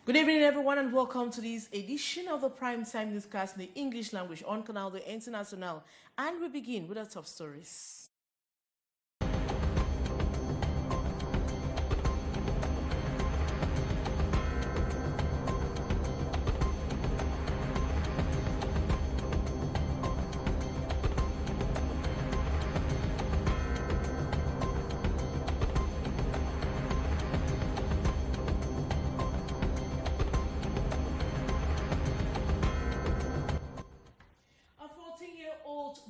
Good evening, everyone, and welcome to this edition of the Primetime Newscast in the English language on Canal International. And we begin with our top stories.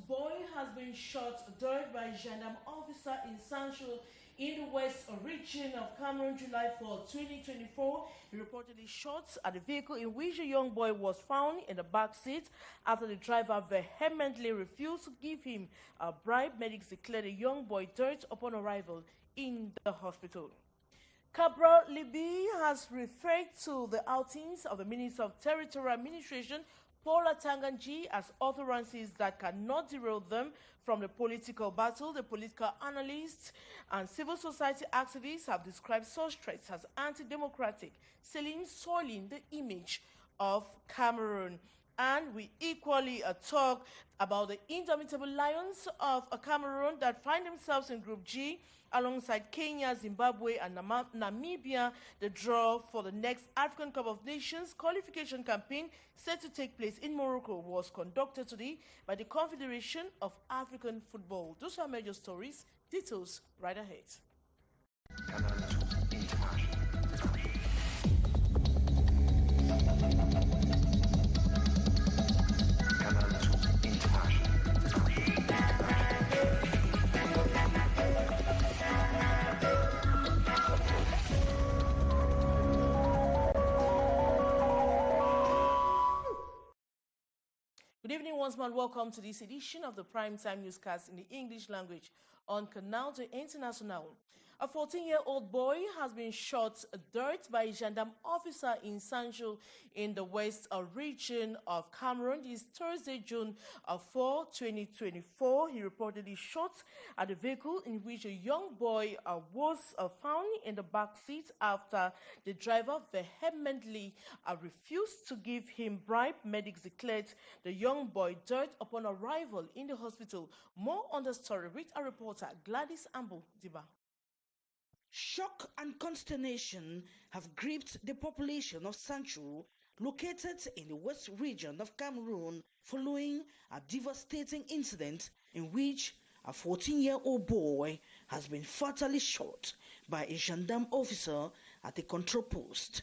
Boy has been shot dead by a gendarme officer in Santchou in the west region of Cameroon, July 4, 2024. He reportedly shot at the vehicle in which a young boy was found in the back seat after the driver vehemently refused to give him a bribe. Medics declared the young boy dead upon arrival in the hospital. Cabral Libby has referred to the outings of the Minister of Territorial Administration, Paula Tanganji, as utterances that cannot derail them from the political battle. The political analysts and civil society activists have described such threats as anti-democratic, soiling the image of Cameroon. And we equally talk about the indomitable lions of Cameroon that find themselves in Group G alongside Kenya, Zimbabwe, and Namibia. The draw for the next African Cup of Nations qualification campaign set to take place in Morocco was conducted today by the Confederation of African Football. Those are major stories. Details right ahead. Good evening once more and welcome to this edition of the Primetime Newscast in the English language on Canal International. A 14-year-old boy has been shot dead by a gendarme officer in Santchou in the west region of Cameroon. This Thursday, June 4, 2024. He reportedly shot at the vehicle in which a young boy was found in the back seat after the driver vehemently refused to give him bribe. Medics declared the young boy dead upon arrival in the hospital. More on the story with our reporter Gladys Ambu Diba. Shock and consternation have gripped the population of Santchou, located in the west region of Cameroon, following a devastating incident in which a 14-year-old boy has been fatally shot by a gendarme officer at a control post.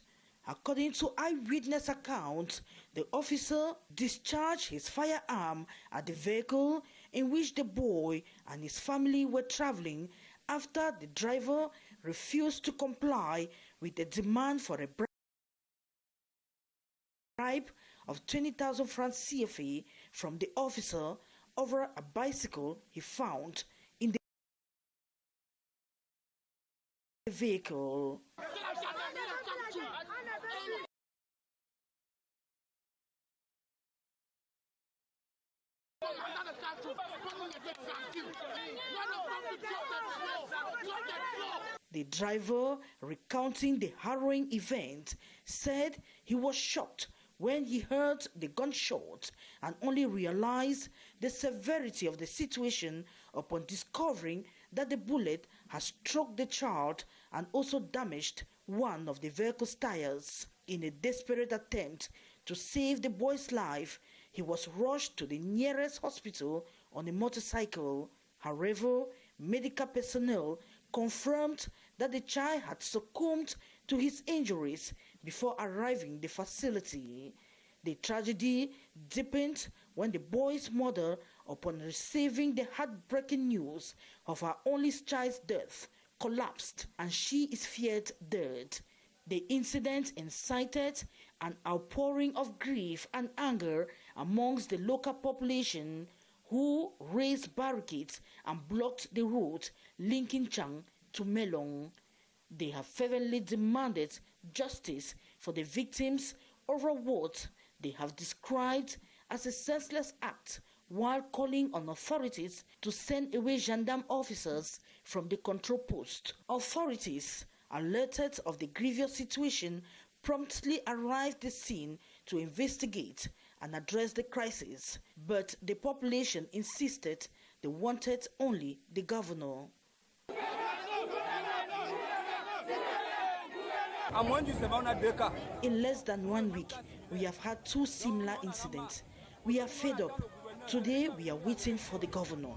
According to eyewitness accounts, the officer discharged his firearm at the vehicle in which the boy and his family were traveling after the driver refused to comply with the demand for a bribe of 20,000 francs CFA from the officer over a bicycle he found in the vehicle. The driver, recounting the harrowing event, said he was shocked when he heard the gunshot and only realized the severity of the situation upon discovering that the bullet had struck the child and also damaged one of the vehicle's tires. In a desperate attempt to save the boy's life, he was rushed to the nearest hospital on a motorcycle. However, medical personnel confirmed that the child had succumbed to his injuries before arriving at the facility. The tragedy deepened when the boy's mother, upon receiving the heartbreaking news of her only child's death, collapsed and she is feared dead. The incident incited an outpouring of grief and anger amongst the local population, who raised barricades and blocked the road linking Chang to Melong. They have fervently demanded justice for the victims over what they have described as a senseless act, while calling on authorities to send away gendarme officers from the control post. Authorities, alerted of the grievous situation promptly arrived at the scene to investigate and address the crisis, but the population insisted they wanted only the governor. In less than 1 week, we have had 2 similar incidents. We are fed up. Today, we are waiting for the governor.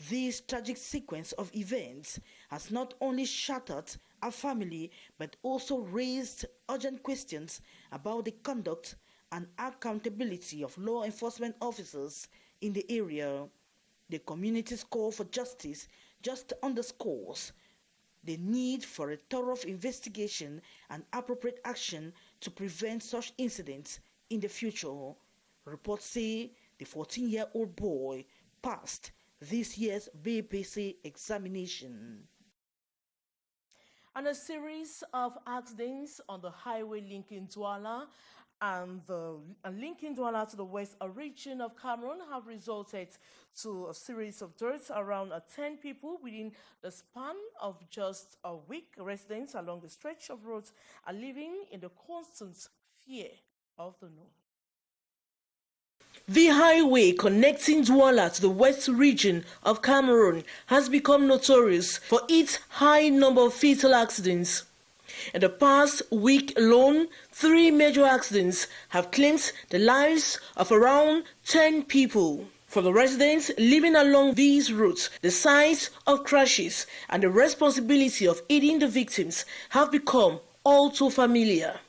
This tragic sequence of events has not only shattered our family, but also raised urgent questions about the conduct and accountability of law enforcement officers in the area. The community's call for justice just underscores the need for a thorough investigation and appropriate action to prevent such incidents in the future. Reports say the 14-year-old boy passed this year's BPC examination. And a series of accidents on the highway linking Douala and linking Douala to the west region of Cameroon have resulted to a series of deaths. Around 10 people within the span of just a week. Residents along the stretch of roads are living in the constant fear of the unknown. The highway connecting Douala to the west region of Cameroon has become notorious for its high number of fatal accidents. In the past week alone, 3 major accidents have claimed the lives of around 10 people. For the residents living along these routes, the signs of crashes and the responsibility of aiding the victims have become all too familiar.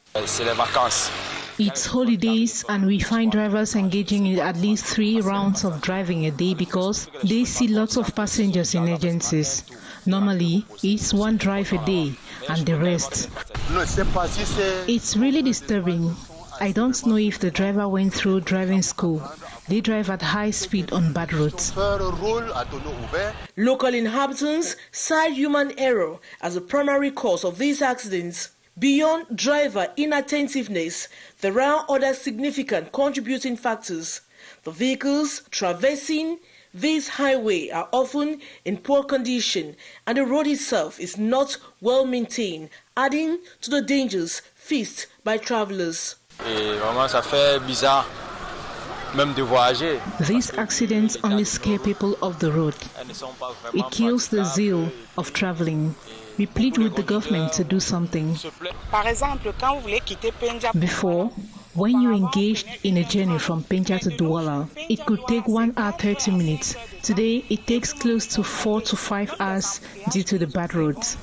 It's holidays and we find drivers engaging in at least 3 rounds of driving a day because they see lots of passengers in agencies. Normally, it's 1 drive a day and the rest. It's really disturbing. I don't know if the driver went through driving school. They drive at high speed on bad roads. Local inhabitants cite human error as a primary cause of these accidents. Beyond driver inattentiveness, there are other significant contributing factors. The vehicles traversing this highway are often in poor condition and the road itself is not well maintained, adding to the dangers faced by travelers. These accidents only scare people off the road. It kills the zeal of traveling. We plead with the government to do something. Before, when you engaged in a journey from Penja to Douala, it could take 1 hour 30 minutes. Today, it takes close to 4 to 5 hours due to the bad roads.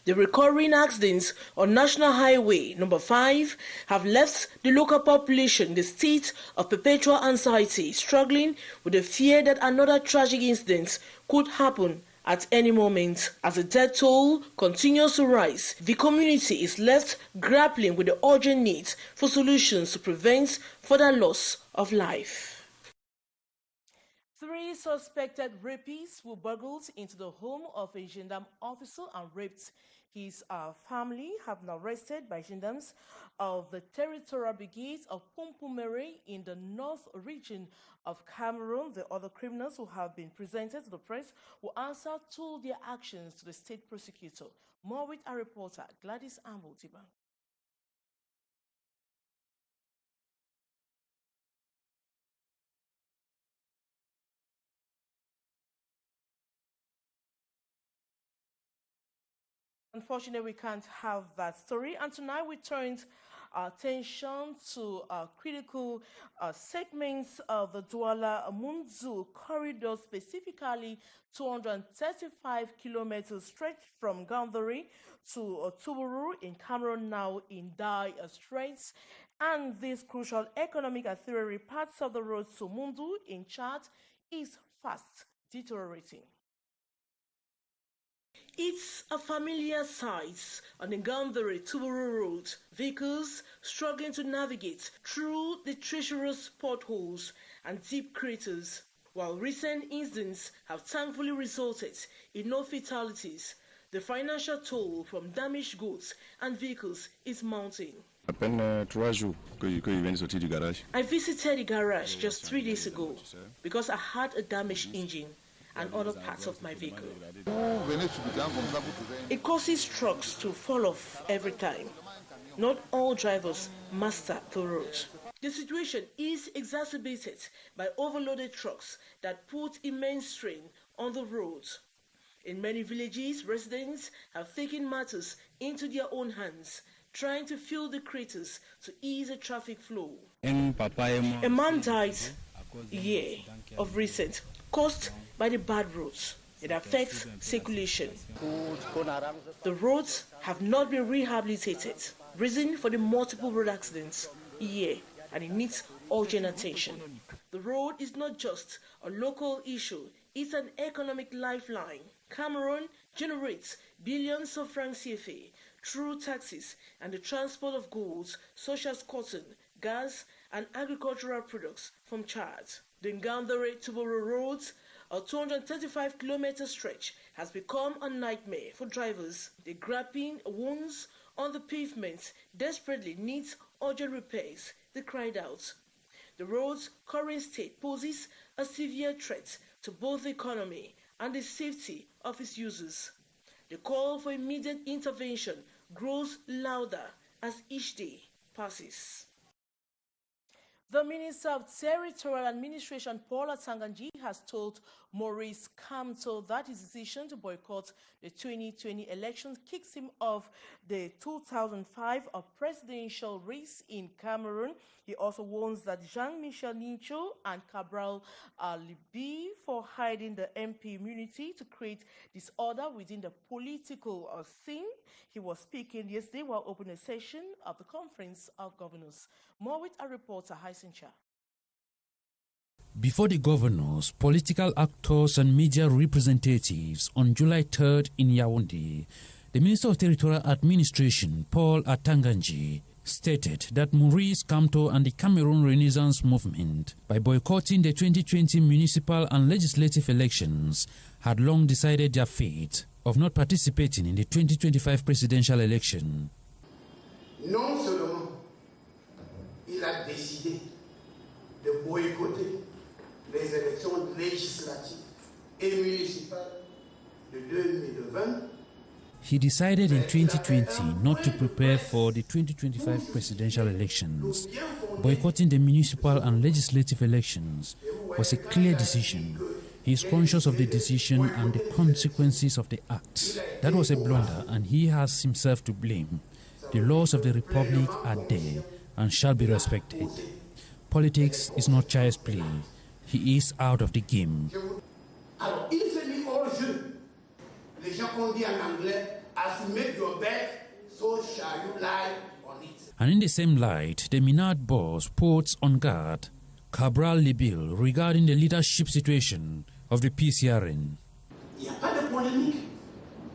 The recurring accidents on National Highway number 5 have left the local population in the state of perpetual anxiety, struggling with the fear that another tragic incident could happen at any moment. As the death toll continues to rise, the community is left grappling with the urgent need for solutions to prevent further loss of life. 3 suspected rapists were burgled into the home of a gendarme officer and raped. His family have been arrested by gendarmes of the Territorial Brigade of Pumpumere in the north region of Cameroon. The other criminals who have been presented to the press will answer to their actions to the state prosecutor. More with our reporter, Gladys Ambotiba. Unfortunately, we can't have that story. And tonight we turned our attention to critical segments of the Douala-Munzu corridor, specifically 235 kilometers stretch from Gandari to Toujours in Cameroon, now in dire straits. And this crucial economic artery, parts of the road to Mundu in Chad, is fast deteriorating. It's a familiar sight on the Gandari-Toujours road. Vehicles struggling to navigate through the treacherous potholes and deep craters. While recent incidents have thankfully resulted in no fatalities, the financial toll from damaged goods and vehicles is mounting. I visited the garage just 3 days ago because I had a damaged engine. and other parts of my vehicle. It causes trucks to fall off every time. Not all drivers master the road. The situation is exacerbated by overloaded trucks that put immense strain on the road. In many villages, residents have taken matters into their own hands, trying to fill the craters to ease the traffic flow. A man died a year of recent, caused by the bad roads. It affects circulation. The roads have not been rehabilitated, reason for the multiple road accidents a year, and it needs urgent attention. The road is not just a local issue, it's an economic lifeline. Cameroon generates billions of francs CFA through taxes and the transport of goods such as cotton, gas, and agricultural products from Chad. The Ngandere-Tuboro roads, a 235-kilometer stretch, has become a nightmare for drivers. The gaping wounds on the pavement desperately needs urgent repairs, they cried out. The road's current state poses a severe threat to both the economy and the safety of its users. The call for immediate intervention grows louder as each day passes. The Minister of Territorial Administration, Paul Atanganji, has told Maurice Kamto that his decision to boycott the 2020 elections kicks him off the 2005 presidential race in Cameroon. He also warns that Jean-Michel Nincho and Cabral Libi for hiding the MP immunity to create disorder within the political scene. He was speaking yesterday while opening a session of the Conference of Governors. More with our reporter, Santchou. Before the governors, political actors and media representatives on July 3rd in Yaoundé, the Minister of Territorial Administration, Paul Atanganji, stated that Maurice Kamto and the Cameroon Renaissance Movement, by boycotting the 2020 municipal and legislative elections, had long decided their fate of not participating in the 2025 presidential election. Non seulement il a décidé de boycotter les élections législatives et municipales de 2020, he decided in 2020 not to prepare for the 2025 presidential elections. Boycotting the municipal and legislative elections was a clear decision. He is conscious of the decision and the consequences of the act. That was a blunder, and he has himself to blame. The laws of the Republic are there and shall be respected. Politics is not child's play. He is out of the game. Alors, il s'est mis hors jeu. Les gens qu'on dit en anglais, as you make your bed, so shall you lie on it. And in the same light, the Minard boss puts on guard Cabral Libil regarding the leadership situation of the PCRN. Il n'y a pas de polémique.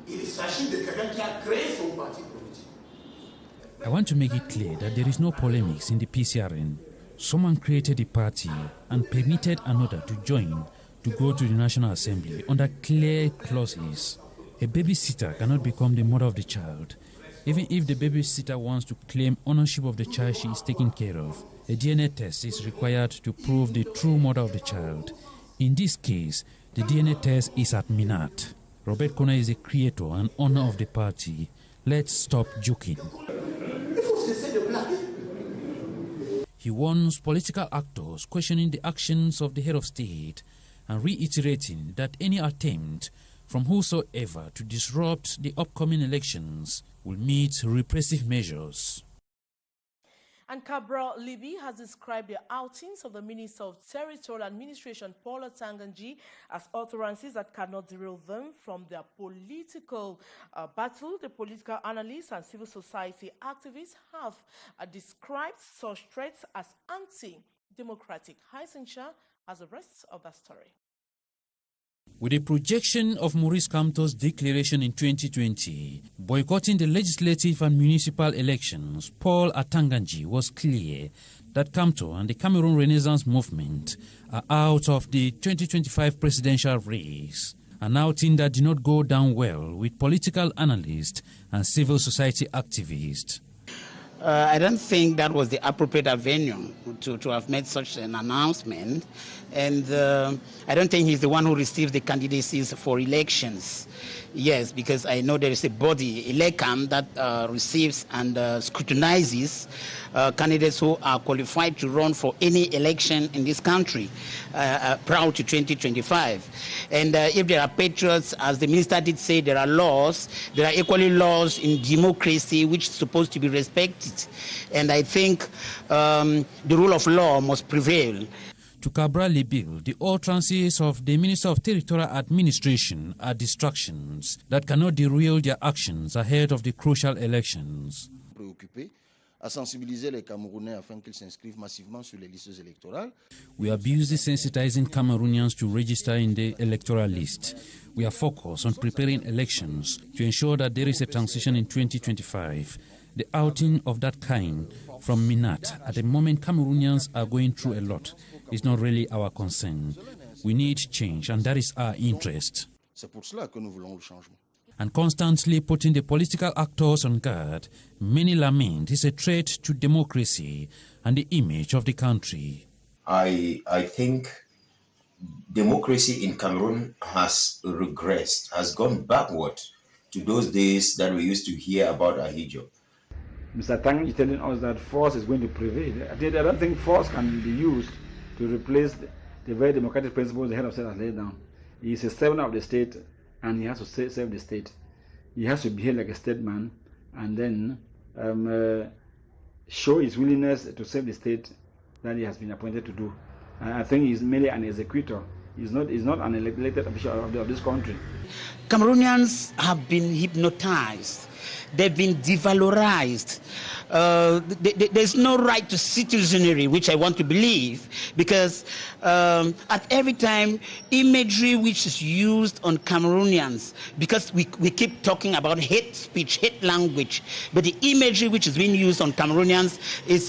Il s'agit de quelqu'un qui a créé son parti politique. I want to make it clear that there is no polemics in the PCRN. Someone created a party and permitted another to join to go to the National Assembly under clear clauses. A babysitter cannot become the mother of the child. Even if the babysitter wants to claim ownership of the child she is taking care of, a DNA test is required to prove the true mother of the child. In this case, the DNA test is at Minat. Robert Kona is the creator and owner of the party. Let's stop joking. He warns political actors questioning the actions of the head of state and reiterating that any attempt from whosoever to disrupt the upcoming elections will meet repressive measures. And Cabral Libi has described the outings of the Minister of Territorial Administration, Paul Atanganji, as utterances that cannot derail them from their political battle. The political analysts and civil society activists have described such threats as anti-democratic. Santchou has the rest of that story. With the projection of Maurice Kamto's declaration in 2020, boycotting the legislative and municipal elections, Paul Atanganji was clear that Kamto and the Cameroon Renaissance Movement are out of the 2025 presidential race, an outing that did not go down well with political analysts and civil society activists. I don't think that was the appropriate venue to have made such an announcement. And I don't think he's the one who receives the candidacies for elections. Yes, because I know there is a body, ELECAM, that receives and scrutinizes candidates who are qualified to run for any election in this country prior to 2025. And if there are patriots, as the minister did say, there are laws. There are equally laws in democracy which is supposed to be respected. And I think the rule of law must prevail. To Cabral Libil, the utterances of the Minister of Territorial Administration are distractions that cannot derail their actions ahead of the crucial elections. À sensibiliser les Camerounais afin qu'ils s'inscrivent massivement sur les listes électorales. We are busy sensitizing Cameroonians to register in the electoral list. We are focused on preparing elections to ensure that there is a transition in 2025. The outing of that kind from Minat at the moment Cameroonians are going through a lot is not really our concern. We need change, and that is our interest. C'est pour cela que nous voulons le changement. And constantly putting the political actors on guard, many lament is a threat to democracy and the image of the country. I think democracy in Cameroon has regressed, has gone backward to those days that we used to hear about Ahijo. Mr. Tang is telling us that force is going to prevail. I don't think force can be used to replace the very democratic principles the head of state has laid down. He is a servant of the state, and he has to serve the state. He has to behave like a statesman and then show his willingness to serve the state that he has been appointed to do. I think he's merely an executor. He's not an elected official of this country. Cameroonians have been hypnotized. They've been devalorized. There's no right to citizenry, which I want to believe, because at every time, imagery which is used on Cameroonians, because we keep talking about hate speech, hate language, but the imagery which is being used on Cameroonians is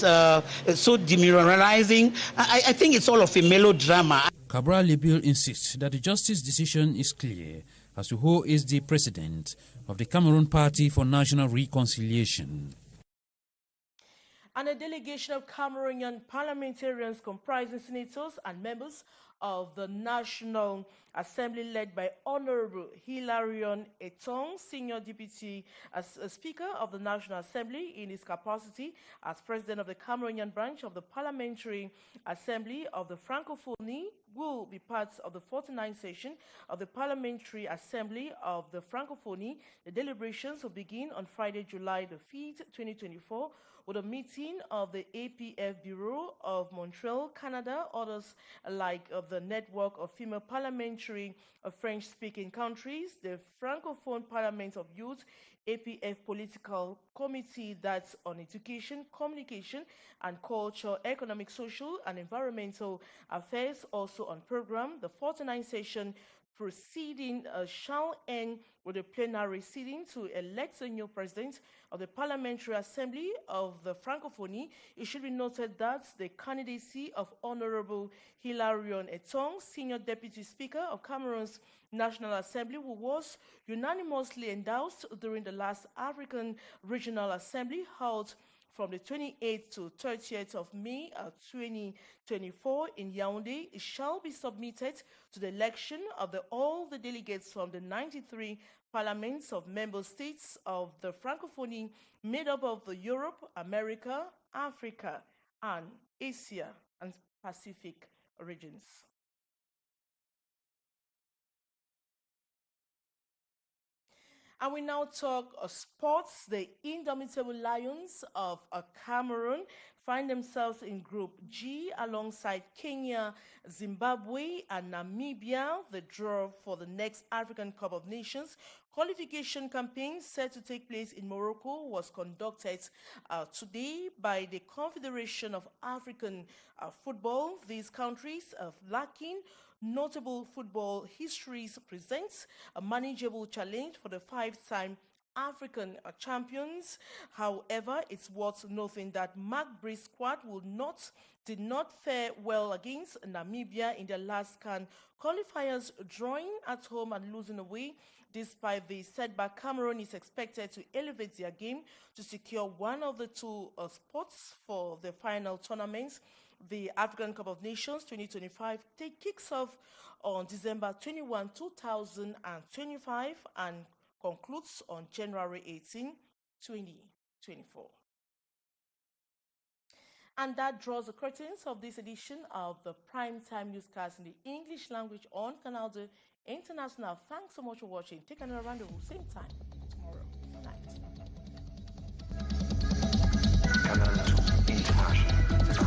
so demoralizing. I think it's all of a melodrama. Cabral Libil insists that the justice decision is clear as to who is the president of the Cameroon Party for National Reconciliation. And a delegation of Cameroonian parliamentarians comprising senators and members of the National Assembly led by Honorable Hilarion Etong, Senior Deputy Speaker of the National Assembly in his capacity as President of the Cameroonian branch of the Parliamentary Assembly of the Francophonie, will be part of the 49th session of the Parliamentary Assembly of the Francophonie. The deliberations will begin on Friday, July the 5th, 2024, with a meeting of the APF Bureau of Montreal, Canada, others like the Network of Female Parliamentary French-speaking countries, the Francophone Parliament of Youth, APF Political Committee that's on education, communication and culture, economic, social and environmental affairs also on program. The 49th session proceeding shall end with a plenary sitting to elect a new president of the Parliamentary Assembly of the Francophonie. It should be noted that the candidacy of Honorable Hilarion Etong, Senior Deputy Speaker of Cameroon's National Assembly, who was unanimously endorsed during the last African Regional Assembly held from the 28th to 30th of May 2024 in Yaoundé, it shall be submitted to the election of all the delegates from the 93 parliaments of member states of the Francophonie, made up of the Europe, America, Africa, and Asia and Pacific regions. And we now talk sports. The indomitable Lions of Cameroon find themselves in Group G alongside Kenya, Zimbabwe, and Namibia. The draw for the next African Cup of Nations qualification campaign set to take place in Morocco was conducted today by the Confederation of African Football. These countries lacking notable football histories presents a manageable challenge for the five-time African champions. However, it's worth noting that Mark Bre's squad did not fare well against Namibia in their last CAN qualifiers, drawing at home and losing away. Despite the setback, Cameroon is expected to elevate their game to secure one of the two spots for the final tournaments. The African Cup of Nations 2025 kicks off on December 21, 2025 and concludes on January 18, 2024. And that draws the curtains of this edition of the Primetime Newscast in the English language on Canal International. Thanks so much for watching. Take another rendezvous, same time tomorrow night. Canal International.